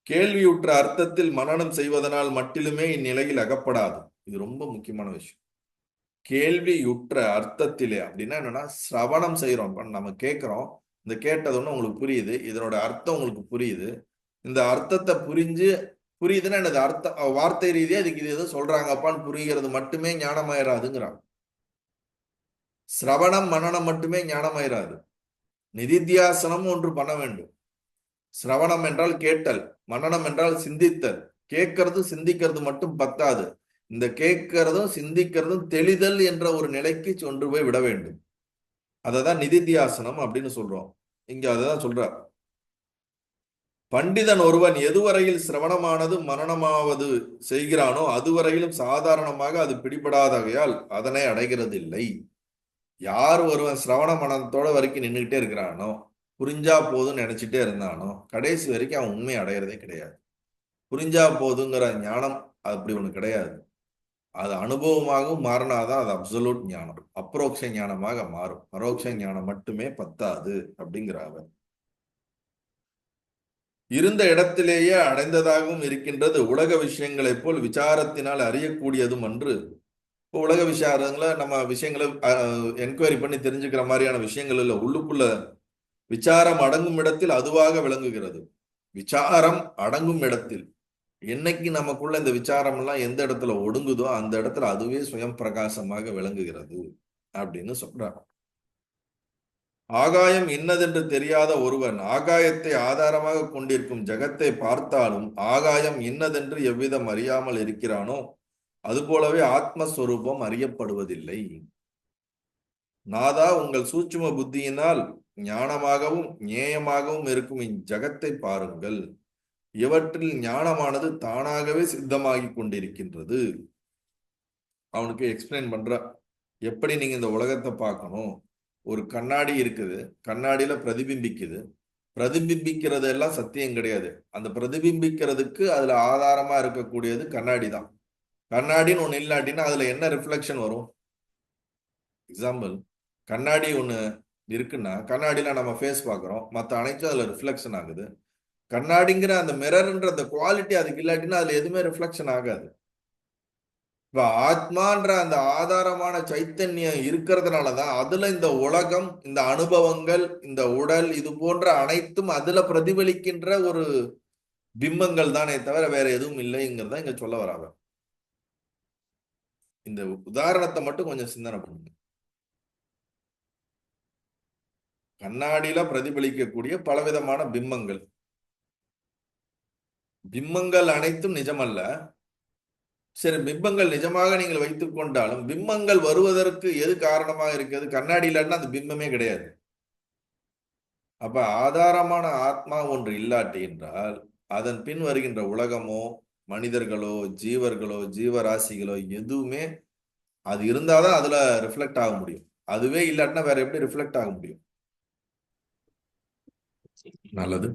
கேள்வியுற்ற அர்த்தத்தில் மனனம் செய்வதனால் மட்டிலுமே இந்நிலையில் அகப்படாது. இது ரொம்ப முக்கியமான விஷயம். கேள்வியுற்ற அர்த்தத்திலே அப்படின்னா என்னன்னா, சிரவணம் செய்யறோம். இப்ப நம்ம கேட்கிறோம், இந்த கேட்டதுன்னு உங்களுக்கு புரியுது, இதனோட அர்த்தம் உங்களுக்கு புரியுது. இந்த அர்த்தத்தை புரியுதுன்னா என்னது அர்த்தம், வார்த்தை ரீதியா இதுக்கு இது எதுவும் சொல்றாங்கப்பான்னு புரிகிறது மட்டுமே ஞானமாயிராதுங்கிறான். சிரவணம் மனனம் மட்டுமே ஞானமாயிராது. நிதித்தியாசனம் ஒன்று பண்ண வேண்டும். சிரவணம் என்றால் கேட்டல், மனனம் என்றால் சிந்தித்தல். கேட்கறது சிந்திக்கிறது மட்டும் பத்தாது. இந்த கேட்கறதும் சிந்திக்கிறதும் தெளிதல் என்ற ஒரு நிலைக்கு கொண்டு போய் விட வேண்டும். அததான் நிதித்தியாசனம் அப்படின்னு சொல்றோம். இங்க அததான் சொல்றார். பண்டிதன் ஒருவன் எதுவரையில் சிரவணமானது மனனமாவது செய்கிறானோ அதுவரையிலும் சாதாரணமாக அது பிடிபடாதகையால் அதனை அடைகிறது இல்லை. யார் ஒருவன் சிரவண மனத்தோட வரைக்கும் நின்றுகிட்டே இருக்கிறானோ, புரிஞ்சா போதும்னு நினைச்சிட்டே இருந்தானோ, கடைசி வரைக்கும் அவன் உண்மை அடையிறதே கிடையாது. புரிஞ்சா போதுங்கிற ஞானம் அப்படி ஒண்ணு கிடையாது. அது அனுபவமாகவும் மாறினாதான் அது அப்சல்யூட் ஞானம், அப்ரோக்ஷ ஞானமாக மாறும். பரோட்ச ஞானம் மட்டுமே பத்தாது அப்படிங்கிறாங்க. இருந்த இடத்திலேயே அடைந்ததாகவும் இருக்கின்றது. உலக விஷயங்களைப் போல் விசாரத்தினால் அறியக்கூடியதும் அன்று. இப்போ உலக விசாரங்களை நம்ம விஷயங்களை என்கொயரி பண்ணி தெரிஞ்சுக்கிற மாதிரியான விஷயங்கள் இல்லை. உள்ளுக்குள்ள விசாரம் அடங்கும் இடத்தில் அதுவாக விளங்குகிறது. விசாரம் அடங்கும் இடத்தில் என்னைக்கு நமக்குள்ள இந்த விசாரம் எல்லாம் எந்த இடத்துல ஒடுங்குதோ அந்த இடத்துல அதுவே சுயம் பிரகாசமாக விளங்குகிறது அப்படின்னு சொல்றாங்க. ஆகாயம் இன்னதென்று தெரியாத ஒருவன் ஆகாயத்தை ஆதாரமாக கொண்டிருக்கும் ஜகத்தை பார்த்தாலும் ஆகாயம் இன்னதென்று எவ்விதம் அறியாமல் இருக்கிறானோ அதுபோலவே ஆத்மஸ்வரூபம் அறியப்படுவதில்லை. நாதா, உங்கள் சூட்சும புத்தியினால் ஞானமாகவும் ஞேயமாகவும் இருக்கும் இஞ்சகத்தை பாருங்கள். இவற்றில் ஞானமானது தானாகவே சித்தமாகி கொண்டிருக்கின்றது. அவனுக்கு எக்ஸ்பிளைன் பண்ற, எப்படி நீங்க இந்த உலகத்தை பார்க்கணும். ஒரு கண்ணாடி இருக்குது, கண்ணாடியில பிரதிபிம்பிக்குது. பிரதிபிம்பிக்கிறது எல்லாம் சத்தியம் கிடையாது. அந்த பிரதிபிம்பிக்கிறதுக்கு அதுல ஆதாரமா இருக்கக்கூடியது கண்ணாடி தான். கண்ணாடின்னு ஒண்ணு இல்லாட்டினா அதுல என்ன ரிஃப்ளெக்ஷன் வரும்? எக்ஸாம்பிள், கண்ணாடி ஒண்ணு இருக்குன்னா கண்ணாடியில நம்ம ஃபேஸ் பார்க்குறோம், மற்ற அனைத்தும் அதுல ரிஃப்ளெக்ஷன் ஆகுது. கண்ணாடிங்கிற அந்த மிரர்ன்ற அந்த குவாலிட்டி அதுக்கு இல்லாட்டினா அதுல எதுவுமே ரிஃப்ளெக்ஷன் ஆகாது. இப்ப ஆத்மான்ற அந்த ஆதாரமான சைத்தன்யம் இருக்கிறதுனாலதான் அதுல இந்த உலகம், இந்த அனுபவங்கள், இந்த உடல், இது போன்ற அனைத்தும் அதுல பிரதிபலிக்கின்ற ஒரு பிம்பங்கள் தானே தவிர வேற எதுவும் இல்லைங்கிறத இங்க சொல்ல வராங்க. இந்த உதாரணத்தை மட்டும் கொஞ்சம் சிந்தனை பண்ணுங்க. கண்ணாடியில பிரதிபலிக்கக்கூடிய பலவிதமான பிம்பங்கள், பிம்பங்கள் அனைத்தும் நிஜமல்ல. சரி, பிம்பங்கள் நிஜமாக நீங்கள் வைத்துக் கொண்டாலும் பிம்பங்கள் வருவதற்கு எது காரணமாக இருக்கிறது? கண்ணாடி இல்லாட்டினா அந்த பிம்பமே கிடையாது. அப்ப ஆதாரமான ஆத்மா ஒன்று இல்லாட்டி என்றால் அதன் பின் வருகின்ற உலகமோ, மனிதர்களோ, ஜீவர்களோ, ஜீவராசிகளோ எதுவுமே அது இருந்தாதான் அதுல ரிஃப்ளெக்ட் ஆக முடியும். அதுவே இல்லாட்டினா வேற எப்படி ரிஃப்ளெக்ட் ஆக முடியும்? நல்லது.